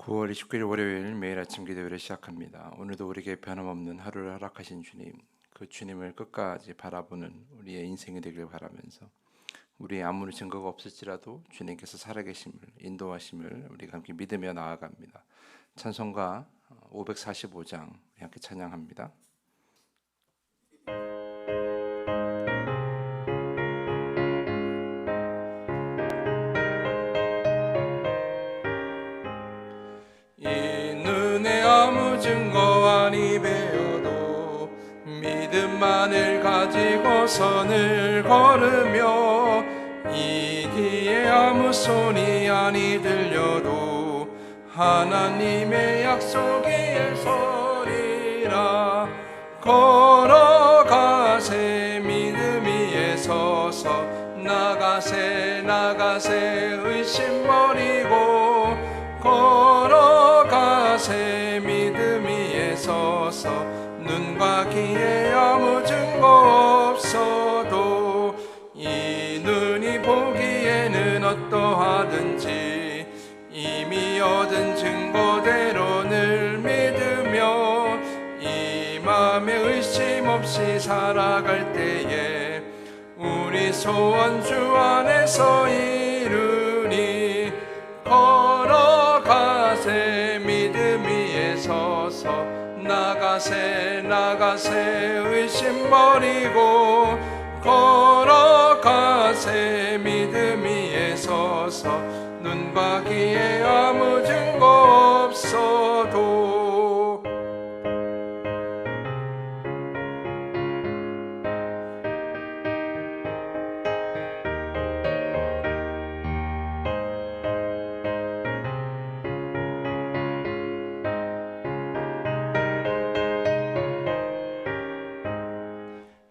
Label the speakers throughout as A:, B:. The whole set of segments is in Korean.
A: 9월 29일 월요일 매일 아침 기도회를 시작합니다. 오늘도 우리에게 변함없는 하루를 허락하신 주님, 그 주님을 끝까지 바라보는 우리의 인생이 되길 바라면서 우리 아무리 증거가 없을지라도 주님께서 살아계심을 인도하심을 우리가 함께 믿으며 나아갑니다. 찬송가 545장 함께 찬양합니다. 이 눈에 아무 증거 아니 배어도 믿음만을 가지고 선을 걸으며 이 귀에 아무 소리 아니 들려도 하나님의 약속이 서리라. 걸어가세 믿음 위에 서서 나가세 의심 버리고 걸어가세 믿음 위에 서서 눈과 귀에 아무 증거 없어도 이 눈이 보기에는 어떠하든지 이미 얻은 증거대로 늘 믿으며 이 맘에 의심 없이 살아갈 때에 우리 소원 주 안에서 이루니. 걸어가세 믿음 위에 서서 나가세 의심 버리고 걸어가세 믿음 위에 서서 눈과 귀에 아무 증거 없어도.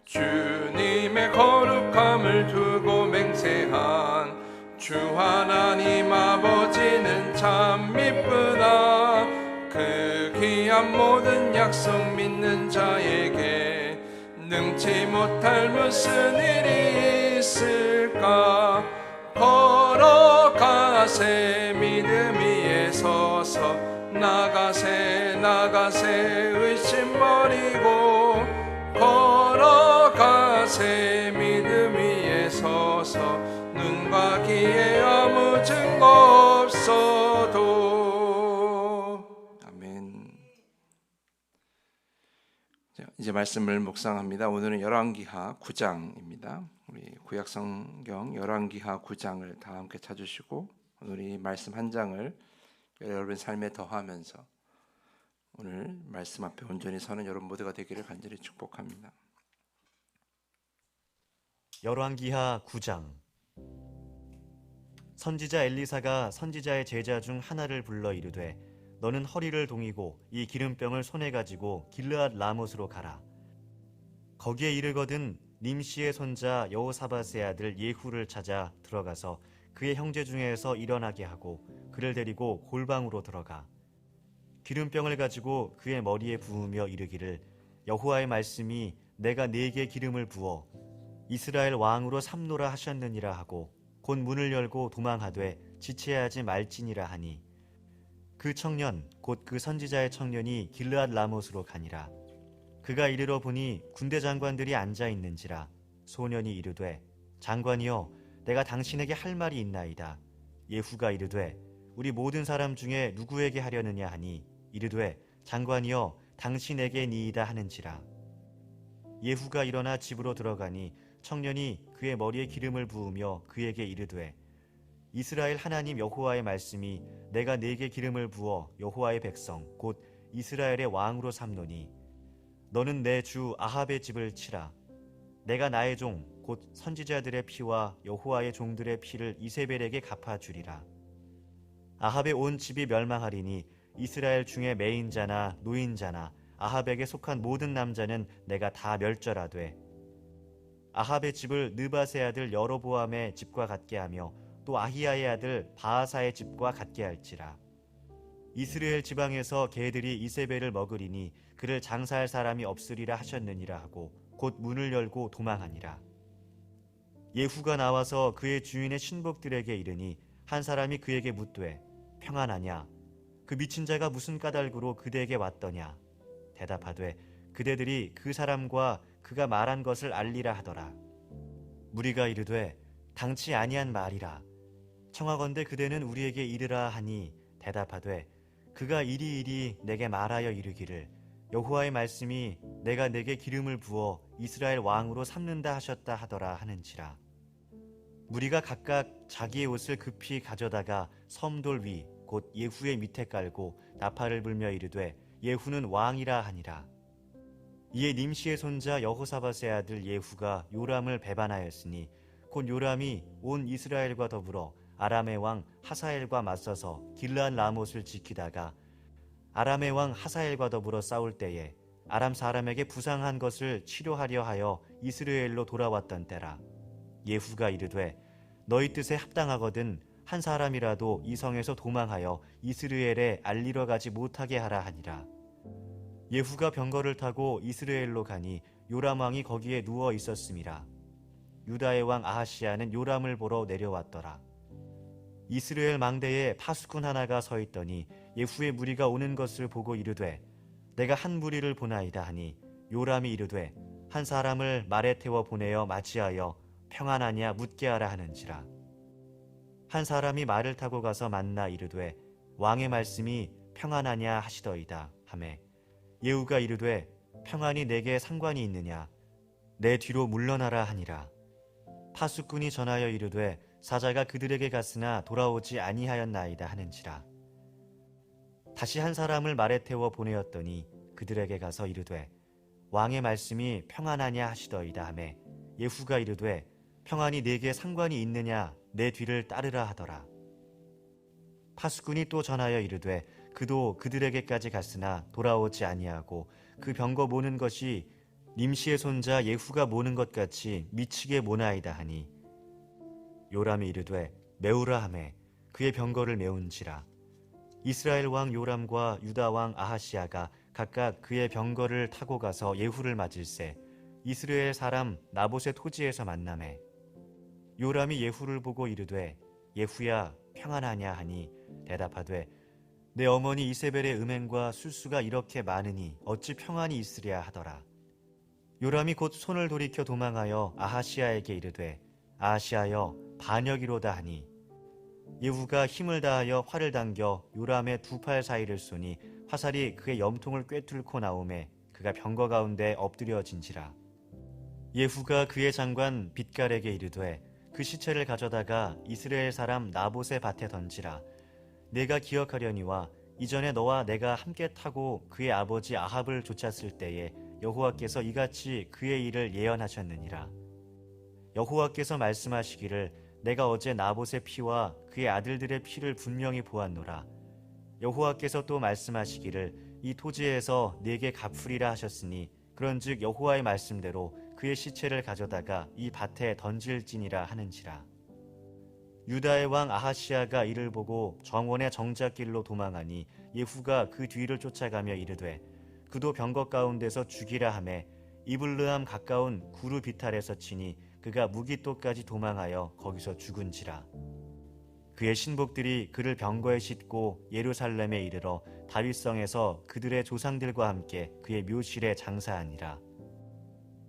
A: 주님의 거룩함을 두고 맹세한 주 하나님 아버지는 참 미쁘다. 그 귀한 모든 약속 믿는 자에게 능치 못할 무슨 일이 있을까. 걸어가세 믿음 위에 서서 나가세 의심 버리고 걸어가세 믿음 위에 서서 눈과 귀에 아무 증거 없어도. 아멘. 자, 이제 말씀을 묵상합니다. 오늘은 열왕기하 9장입니다. 우리 구약성경 열왕기하 9장을 다 함께 찾으시고 오늘 이 말씀 한 장을 여러분 삶에 더하면서 오늘 말씀 앞에 온전히 서는 여러분 모두가 되기를 간절히 축복합니다.
B: 열왕기하 9장. 선지자 엘리사가 선지자의 제자 중 하나를 불러 이르되 너는 허리를 동이고 이 기름병을 손에 가지고 길르앗 라못으로 가라. 거기에 이르거든 님시의 손자 여호사밧의 아들 예후를 찾아 들어가서 그의 형제 중에서 일어나게 하고 그를 데리고 골방으로 들어가 기름병을 가지고 그의 머리에 부으며 이르기를 여호와의 말씀이 내가 네게 기름을 부어 이스라엘 왕으로 삼노라 하셨느니라 하고 곧 문을 열고 도망하되 지체하지 말지니라 하니 그 청년 곧 그 선지자의 청년이 길르앗 라못으로 가니라. 그가 이르러 보니 군대 장관들이 앉아 있는지라. 소년이 이르되 장관이여 내가 당신에게 할 말이 있나이다. 예후가 이르되 우리 모든 사람 중에 누구에게 하려느냐 하니 이르되 장관이여 당신에게니이다 하는지라. 예후가 일어나 집으로 들어가니 청년이 그의 머리에 기름을 부으며 그에게 이르되 이스라엘 하나님 여호와의 말씀이 내가 네게 기름을 부어 여호와의 백성 곧 이스라엘의 왕으로 삼노니 너는 내 주 아합의 집을 치라. 내가 나의 종 곧 선지자들의 피와 여호와의 종들의 피를 이세벨에게 갚아주리라. 아합의 온 집이 멸망하리니 이스라엘 중에 매인자나 노인자나 아합에게 속한 모든 남자는 내가 다 멸절하되 아합의 집을 느밧의 아들 여로보암의 집과 같게 하며 또 아히야의 아들 바하사의 집과 같게 할지라. 이스라엘 지방에서 개들이 이세벨을 먹으리니 그를 장사할 사람이 없으리라 하셨느니라 하고 곧 문을 열고 도망하니라. 예후가 나와서 그의 주인의 신복들에게 이르니 한 사람이 그에게 묻되 평안하냐. 그 미친 자가 무슨 까닭으로 그대에게 왔더냐? 대답하되 그대들이 그 사람과 그가 말한 것을 알리라 하더라. 무리가 이르되 당치 아니한 말이라. 청하건대 그대는 우리에게 이르라 하니 대답하되 그가 이리이리 내게 말하여 이르기를 여호와의 말씀이 내가 내게 기름을 부어 이스라엘 왕으로 삼는다 하셨다 하더라 하는지라. 무리가 각각 자기의 옷을 급히 가져다가 섬돌 위 곧 예후의 밑에 깔고 나팔을 불며 이르되 예후는 왕이라 하니라. 이에 님시의 손자 여호사밧의 아들 예후가 요람을 배반하였으니 곧 요람이 온 이스라엘과 더불어 아람의 왕 하사엘과 맞서서 길르앗 라못을 지키다가 아람의 왕 하사엘과 더불어 싸울 때에 아람 사람에게 부상한 것을 치료하려 하여 이스라엘로 돌아왔던 때라. 예후가 이르되 너희 뜻에 합당하거든 한 사람이라도 이 성에서 도망하여 이스라엘에 알리러 가지 못하게 하라 하니라. 예후가 병거를 타고 이스라엘로 가니 요람 왕이 거기에 누워 있었음이라. 유다의 왕 아하시야는 요람을 보러 내려왔더라. 이스라엘 망대에 파수꾼 하나가 서 있더니 예후의 무리가 오는 것을 보고 이르되 내가 한 무리를 보나이다 하니 요람이 이르되 한 사람을 말에 태워 보내어 맞이하여 평안하냐 묻게 하라 하는지라. 한 사람이 말을 타고 가서 만나 이르되 왕의 말씀이 평안하냐 하시더이다 하매 예후가 이르되 평안이 내게 상관이 있느냐 내 뒤로 물러나라 하니라. 파수꾼이 전하여 이르되 사자가 그들에게 갔으나 돌아오지 아니하였나이다 하는지라. 다시 한 사람을 말에 태워 보내었더니 그들에게 가서 이르되 왕의 말씀이 평안하냐 하시더이다 하매 예후가 이르되 평안이 내게 상관이 있느냐 내 뒤를 따르라 하더라. 파수꾼이 또 전하여 이르되 그도 그들에게까지 갔으나 돌아오지 아니하고 그 병거 모는 것이 님시의 손자 예후가 모는 것 같이 미치게 모나이다 하니 요람이 이르되 메우라 하매 그의 병거를 메운지라. 이스라엘 왕 요람과 유다 왕 아하시야가 각각 그의 병거를 타고 가서 예후를 맞을세 이스라엘 사람 나봇의 토지에서 만나매 요람이 예후를 보고 이르되 예후야 평안하냐 하니 대답하되 내 어머니 이세벨의 음행과 술수가 이렇게 많으니 어찌 평안이 있으랴 하더라. 요람이 곧 손을 돌이켜 도망하여 아하시야에게 이르되 아하시야여 반역이로다 하니 예후가 힘을 다하여 활을 당겨 요람의 두 팔 사이를 쏘니 화살이 그의 염통을 꿰뚫고 나오매 그가 병거 가운데 엎드려진지라. 예후가 그의 장관 빗갈에게 이르되 그 시체를 가져다가 이스라엘 사람 나봇의 밭에 던지라. 내가 기억하려니와 이전에 너와 내가 함께 타고 그의 아버지 아합을 쫓았을 때에 여호와께서 이같이 그의 일을 예언하셨느니라. 여호와께서 말씀하시기를 내가 어제 나봇의 피와 그의 아들들의 피를 분명히 보았노라. 여호와께서 또 말씀하시기를 이 토지에서 네게 갚으리라 하셨으니 그런즉 여호와의 말씀대로 그의 시체를 가져다가 이 밭에 던질지니라 하는지라. 유다의 왕 아하시야가 이를 보고 정원의 정작길로 도망하니 예후가 그 뒤를 쫓아가며 이르되 그도 병거 가운데서 죽이라 하매 이블르함 가까운 구루 비탈에서 치니 그가 무기토까지 도망하여 거기서 죽은지라. 그의 신복들이 그를 병거에 싣고 예루살렘에 이르러 다윗성에서 그들의 조상들과 함께 그의 묘실에 장사하니라.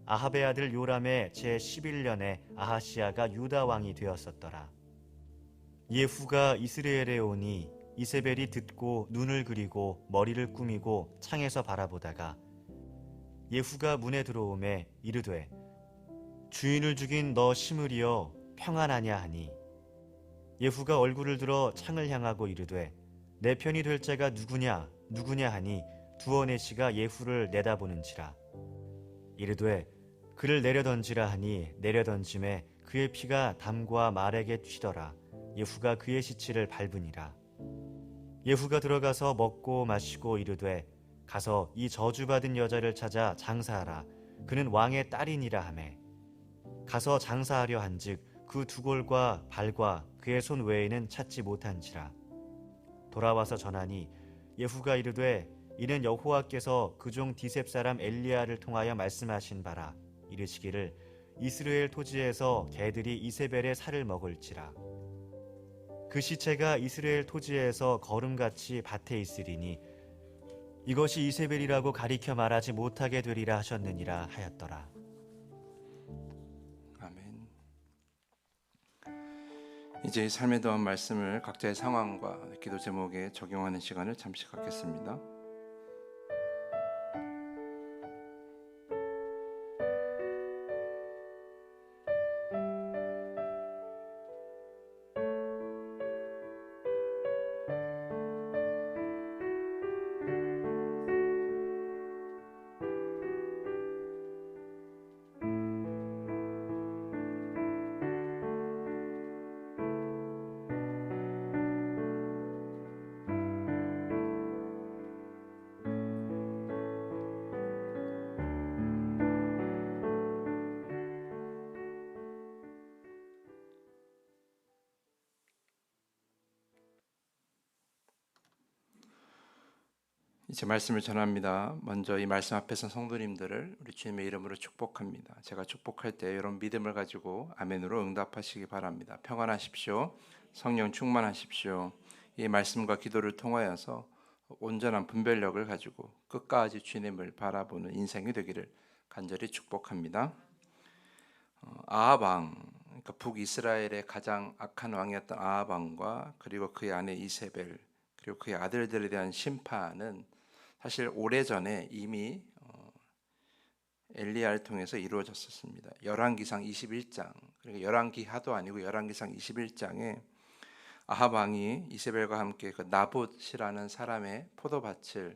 B: 아합의 아들 요람의 제11년에 아하시야가 유다 왕이 되었었더라. 예후가 이스라엘에 오니 이세벨이 듣고 눈을 그리고 머리를 꾸미고 창에서 바라보다가 예후가 문에 들어오매 이르되 주인을 죽인 너 시므리여 평안하냐 하니 예후가 얼굴을 들어 창을 향하고 이르되 내 편이 될 자가 누구냐 누구냐 하니 두어 내시가 예후를 내다보는지라. 이르되 그를 내려던지라 하니 내려던짐에 그의 피가 담과 말에게 튀더라. 예후가 그의 시체를 밟으니라. 예후가 들어가서 먹고 마시고 이르되 가서 이 저주받은 여자를 찾아 장사하라. 그는 왕의 딸이니라 하매 가서 장사하려 한즉 그 두골과 발과 그의 손 외에는 찾지 못한지라. 돌아와서 전하니 예후가 이르되 이는 여호와께서 그종 디셉 사람 엘리야를 통하여 말씀하신 바라. 이르시기를 이스라엘 토지에서 개들이 이세벨의 살을 먹을지라. 그 시체가 이스라엘 토지에서 거름같이 밭에 있으리니 이것이 이세벨이라고 가리켜 말하지 못하게 되리라 하셨느니라 하였더라.
A: 아멘. 이제 삶에 더한 말씀을 각자의 상황과 기도 제목에 적용하는 시간을 잠시 갖겠습니다. 이제 말씀을 전합니다. 먼저 이 말씀 앞에서 성도님들을 우리 주님의 이름으로 축복합니다. 제가 축복할 때 여러분 믿음을 가지고 아멘으로 응답하시기 바랍니다. 평안하십시오. 성령 충만하십시오. 이 말씀과 기도를 통하여서 온전한 분별력을 가지고 끝까지 주님을 바라보는 인생이 되기를 간절히 축복합니다. 아합 왕, 그러니까 북이스라엘의 가장 악한 왕이었던 아합 왕과 그리고 그의 아내 이세벨 그리고 그의 아들들에 대한 심판은 사실 오래전에 이미 엘리야를 통해서 이루어졌었습니다. 열왕기상 21장, 그러니까 열왕기하도 아니고 열왕기상 21장에 아합 왕이 이세벨과 함께 그 나봇이라는 사람의 포도밭을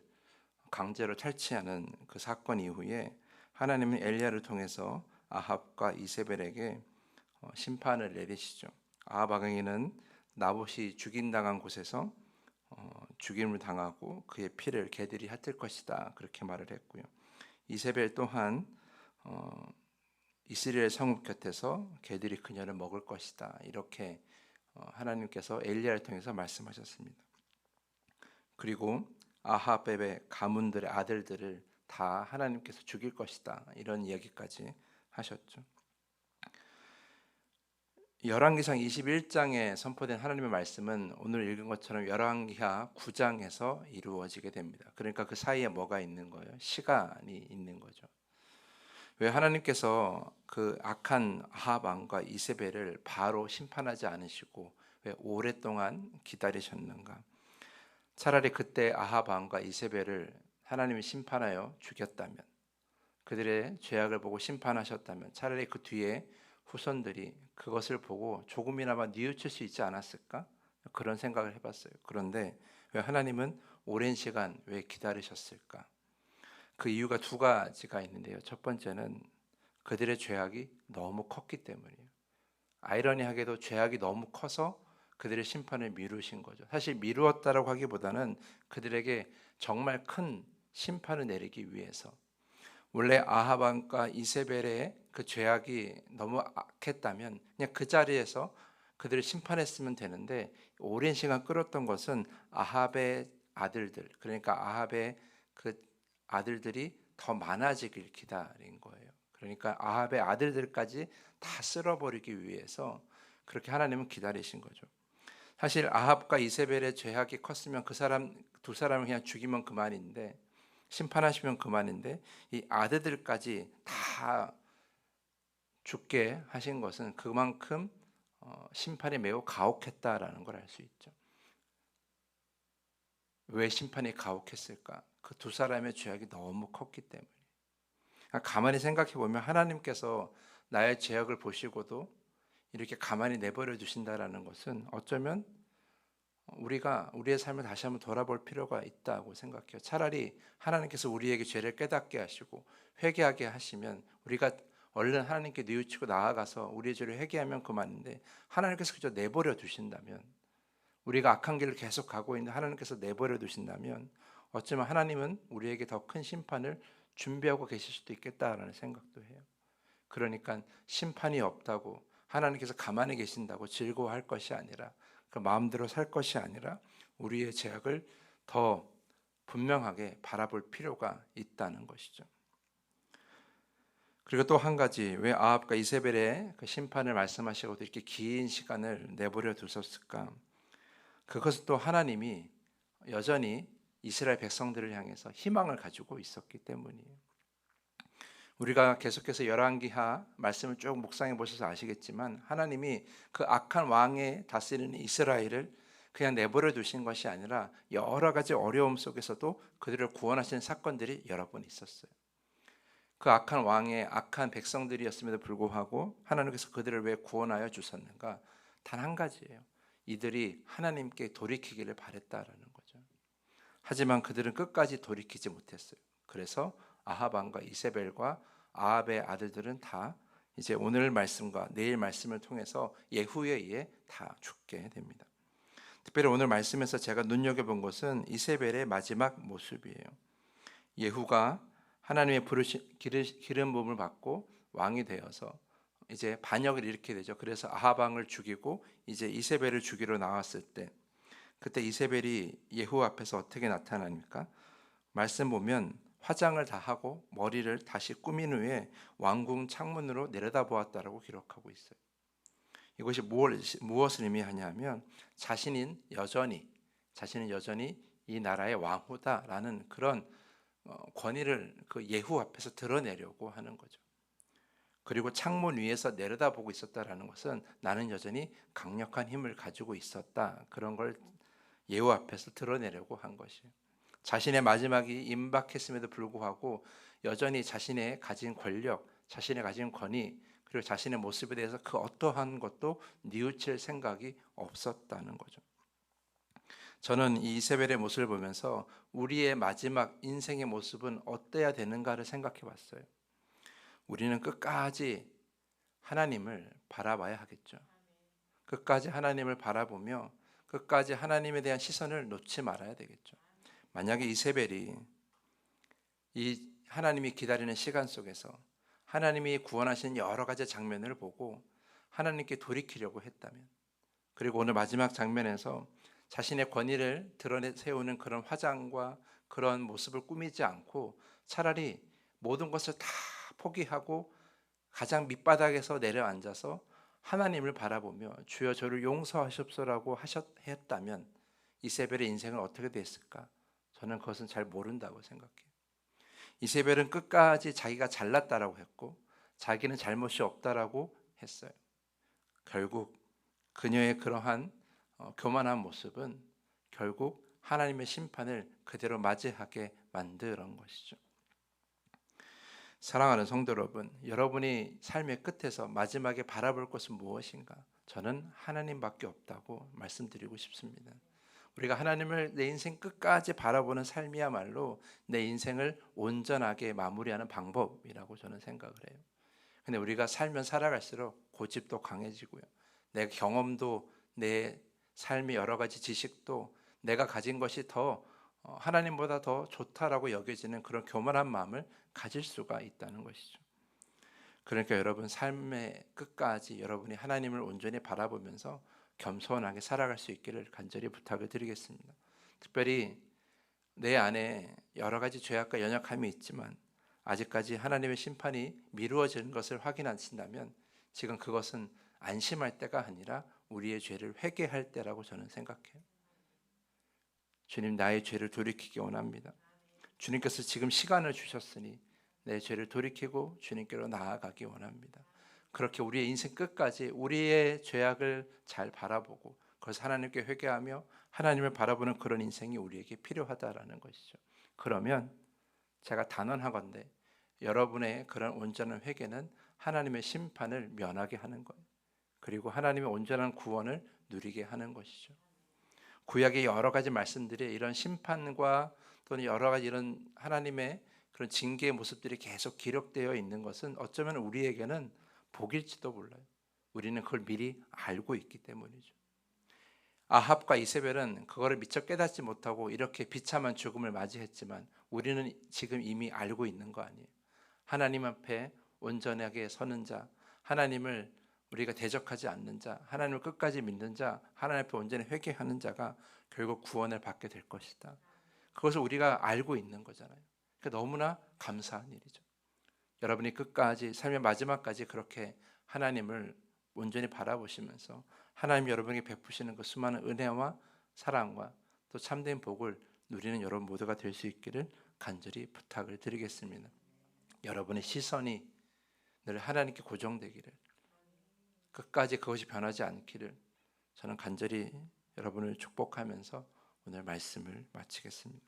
A: 강제로 탈취하는 그 사건 이후에 하나님은 엘리야를 통해서 아합과 이세벨에게 심판을 내리시죠. 아합 왕에게는 나봇이 죽임당한 곳에서 죽임을 당하고 그의 피를 개들이 핥을 것이다 그렇게 말을 했고요. 이세벨 또한 이스라엘 성읍 곁에서 개들이 그녀를 먹을 것이다 이렇게 하나님께서 엘리야를 통해서 말씀하셨습니다. 그리고 아합의 가문들의 아들들을 다 하나님께서 죽일 것이다 이런 이야기까지 하셨죠. 열왕기상 21장에 선포된 하나님의 말씀은 오늘 읽은 것처럼 열왕기하 9장에서 이루어지게 됩니다. 그러니까 그 사이에 뭐가 있는 거예요? 시간이 있는 거죠. 왜 하나님께서 그 악한 아합 왕과 이세벨을 바로 심판하지 않으시고 왜 오랫동안 기다리셨는가? 차라리 그때 아합 왕과 이세벨을 하나님이 심판하여 죽였다면, 그들의 죄악을 보고 심판하셨다면 차라리 그 뒤에 후손들이 그것을 보고 조금이나마 뉘우칠 수 있지 않았을까? 그런 생각을 해봤어요. 그런데 왜 하나님은 오랜 시간 왜 기다리셨을까? 그 이유가 두 가지가 있는데요. 첫 번째는 그들의 죄악이 너무 컸기 때문이에요. 아이러니하게도 죄악이 너무 커서 그들의 심판을 미루신 거죠. 사실 미루었다라고 하기보다는 그들에게 정말 큰 심판을 내리기 위해서, 원래 아합 왕과 이세벨의 그 죄악이 너무 악했다면 그냥 그 자리에서 그들을 심판했으면 되는데 오랜 시간 끌었던 것은 아합의 아들들, 그러니까 아합의 그 아들들이 더 많아지길 기다린 거예요. 그러니까 아합의 아들들까지 다 쓸어버리기 위해서 그렇게 하나님은 기다리신 거죠. 사실 아합과 이세벨의 죄악이 컸으면 그 사람 두 사람을 그냥 죽이면 그만인데, 심판하시면 그만인데 이 아들들까지 다 죽게 하신 것은 그만큼 심판이 매우 가혹했다라는 걸 알 수 있죠. 왜 심판이 가혹했을까? 그 두 사람의 죄악이 너무 컸기 때문에. 가만히 생각해 보면 하나님께서 나의 죄악을 보시고도 이렇게 가만히 내버려 두신다라는 것은 어쩌면 우리가 우리의 삶을 다시 한번 돌아볼 필요가 있다고 생각해요. 차라리 하나님께서 우리에게 죄를 깨닫게 하시고 회개하게 하시면 우리가 얼른 하나님께 뉘우치고 나아가서 우리의 죄를 회개하면 그만인데, 하나님께서 그저 내버려 두신다면, 우리가 악한 길을 계속 가고 있는데 하나님께서 내버려 두신다면 어쩌면 하나님은 우리에게 더 큰 심판을 준비하고 계실 수도 있겠다라는 생각도 해요. 그러니까 심판이 없다고 하나님께서 가만히 계신다고 즐거워할 것이 아니라, 그 마음대로 살 것이 아니라 우리의 죄악을 더 분명하게 바라볼 필요가 있다는 것이죠. 그리고 또 한 가지, 왜 아합과 이세벨의 그 심판을 말씀하시고도 이렇게 긴 시간을 내버려 두셨을까? 그것은 또 하나님이 여전히 이스라엘 백성들을 향해서 희망을 가지고 있었기 때문이에요. 우리가 계속해서 열왕기하 말씀을 쭉 묵상해 보셔서 아시겠지만 하나님이 그 악한 왕에 다스리는 이스라엘을 그냥 내버려 두신 것이 아니라 여러 가지 어려움 속에서도 그들을 구원하시는 사건들이 여러 번 있었어요. 그 악한 왕의 악한 백성들이었음에도 불구하고 하나님께서 그들을 왜 구원하여 주셨는가? 단 한 가지예요. 이들이 하나님께 돌이키기를 바랬다라는 거죠. 하지만 그들은 끝까지 돌이키지 못했어요. 그래서 아합 왕과 이세벨과 아합의 아들들은 다 이제 오늘 말씀과 내일 말씀을 통해서 예후에 의해 다 죽게 됩니다. 특별히 오늘 말씀에서 제가 눈여겨본 것은 이세벨의 마지막 모습이에요. 예후가 하나님의 기름 부음을 받고 왕이 되어서 이제 반역을 일으키게 되죠. 그래서 아합 왕을 죽이고 이제 이세벨을 죽이러 나왔을 때 그때 이세벨이 예후 앞에서 어떻게 나타납니까? 말씀 보면 화장을 다 하고 머리를 다시 꾸민 후에 왕궁 창문으로 내려다보았다라고 기록하고 있어요. 이것이 무엇을 의미하냐면 자신은 여전히 이 나라의 왕후다라는 그런 권위를 그 예후 앞에서 드러내려고 하는 거죠. 그리고 창문 위에서 내려다보고 있었다라는 것은 나는 여전히 강력한 힘을 가지고 있었다. 그런 걸 예후 앞에서 드러내려고 한 것이에요. 자신의 마지막이 임박했음에도 불구하고 여전히 자신의 가진 권력, 자신의 가진 권위, 그리고 자신의 모습에 대해서 그 어떠한 것도 뉘우칠 생각이 없었다는 거죠. 저는 이 이세벨의 모습을 보면서 우리의 마지막 인생의 모습은 어때야 되는가를 생각해 봤어요. 우리는 끝까지 하나님을 바라봐야 하겠죠. 끝까지 하나님을 바라보며 끝까지 하나님에 대한 시선을 놓지 말아야 되겠죠. 만약에 이세벨이 이 하나님이 기다리는 시간 속에서 하나님이 구원하신 여러 가지 장면을 보고 하나님께 돌이키려고 했다면, 그리고 오늘 마지막 장면에서 자신의 권위를 드러내 세우는 그런 화장과 그런 모습을 꾸미지 않고 차라리 모든 것을 다 포기하고 가장 밑바닥에서 내려앉아서 하나님을 바라보며 주여 저를 용서하시옵소서라고 했다면 이세벨의 인생은 어떻게 됐을까? 저는 그것은 잘 모른다고 생각해요. 이세벨은 끝까지 자기가 잘났다라고 했고 자기는 잘못이 없다라고 했어요. 결국 그녀의 그러한 교만한 모습은 결국 하나님의 심판을 그대로 맞이하게 만드는 것이죠. 사랑하는 성도 여러분, 여러분이 삶의 끝에서 마지막에 바라볼 것은 무엇인가? 저는 하나님밖에 없다고 말씀드리고 싶습니다. 우리가 하나님을 내 인생 끝까지 바라보는 삶이야말로 내 인생을 온전하게 마무리하는 방법이라고 저는 생각을 해요. 근데 우리가 살면 살아갈수록 고집도 강해지고요. 내 경험도 내 삶의 여러 가지 지식도 내가 가진 것이 더 하나님보다 더 좋다라고 여겨지는 그런 교만한 마음을 가질 수가 있다는 것이죠. 그러니까 여러분 삶의 끝까지 여러분이 하나님을 온전히 바라보면서 겸손하게 살아갈 수 있기를 간절히 부탁을 드리겠습니다. 특별히 내 안에 여러 가지 죄악과 연약함이 있지만 아직까지 하나님의 심판이 미루어지는 것을 확인하신다면 지금 그것은 안심할 때가 아니라 우리의 죄를 회개할 때라고 저는 생각해요. 주님, 나의 죄를 돌이키기 원합니다. 주님께서 지금 시간을 주셨으니 내 죄를 돌이키고 주님께로 나아가기 원합니다. 그렇게 우리의 인생 끝까지 우리의 죄악을 잘 바라보고 그래서 하나님께 회개하며 하나님을 바라보는 그런 인생이 우리에게 필요하다라는 것이죠. 그러면 제가 단언하건대 여러분의 그런 온전한 회개는 하나님의 심판을 면하게 하는 거예요. 그리고 하나님의 온전한 구원을 누리게 하는 것이죠. 구약의 여러 가지 말씀들이 이런 심판과 또는 여러 가지 이런 하나님의 그런 징계의 모습들이 계속 기록되어 있는 것은 어쩌면 우리에게는 복일지도 몰라요. 우리는 그걸 미리 알고 있기 때문이죠. 아합과 이세벨은 그거를 미처 깨닫지 못하고 이렇게 비참한 죽음을 맞이했지만 우리는 지금 이미 알고 있는 거 아니에요. 하나님 앞에 온전하게 서는 자, 하나님을 우리가 대적하지 않는 자, 하나님을 끝까지 믿는 자, 하나님 앞에 온전히 회개하는 자가 결국 구원을 받게 될 것이다. 그것을 우리가 알고 있는 거잖아요. 그러니까 너무나 감사한 일이죠. 여러분이 끝까지 삶의 마지막까지 그렇게 하나님을 온전히 바라보시면서 하나님 여러분에게 베푸시는 그 수많은 은혜와 사랑과 또 참된 복을 누리는 여러분 모두가 될 수 있기를 간절히 부탁을 드리겠습니다. 여러분의 시선이 늘 하나님께 고정되기를, 끝까지 그것이 변하지 않기를 저는 간절히 여러분을 축복하면서 오늘 말씀을 마치겠습니다.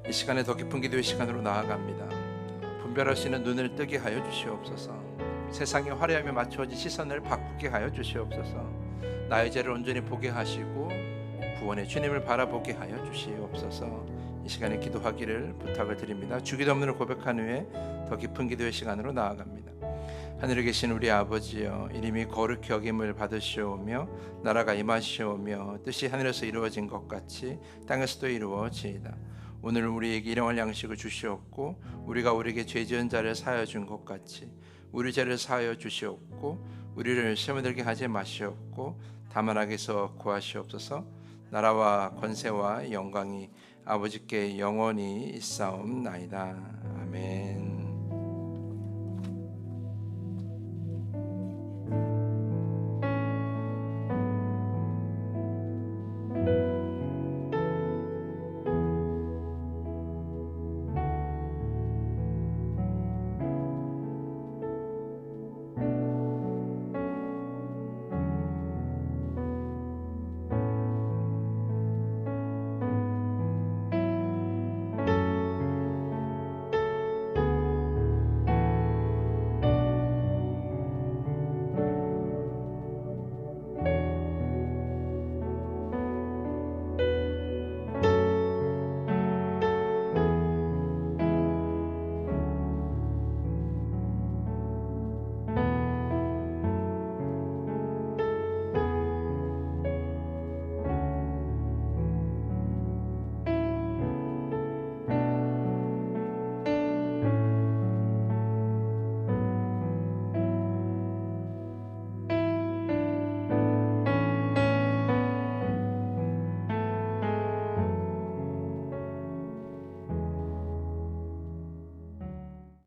A: 이 시간에 더 깊은 기도의 시간으로 나아갑니다. 분별할 수 있는 눈을 뜨게 하여 주시옵소서. 세상의 화려함에 맞추어진 시선을 바꾸게 하여 주시옵소서. 나의 죄를 온전히 보게 하시고 구원의 주님을 바라보게 하여 주시옵소서. 이 시간에 기도하기를 부탁을 드립니다. 주기도 없는 고백한 후에 더 깊은 기도의 시간으로 나아갑니다. 하늘에 계신 우리 아버지여, 이름이 거룩히 여김을 받으시오며 나라가 임하시오며 뜻이 하늘에서 이루어진 것 같이 땅에서도 이루어지이다. 오늘 우리에게 일용할 양식을 주시옵고 우리가 우리에게 죄 지은 자를 사하여 준 것 같이 우리 죄를 사하여 주시옵고 우리를 시험에 들게 하지 마시옵고 다만 악에서 구하시옵소서. 나라와 권세와 영광이 아버지께 영원히 있사옵나이다. 아멘.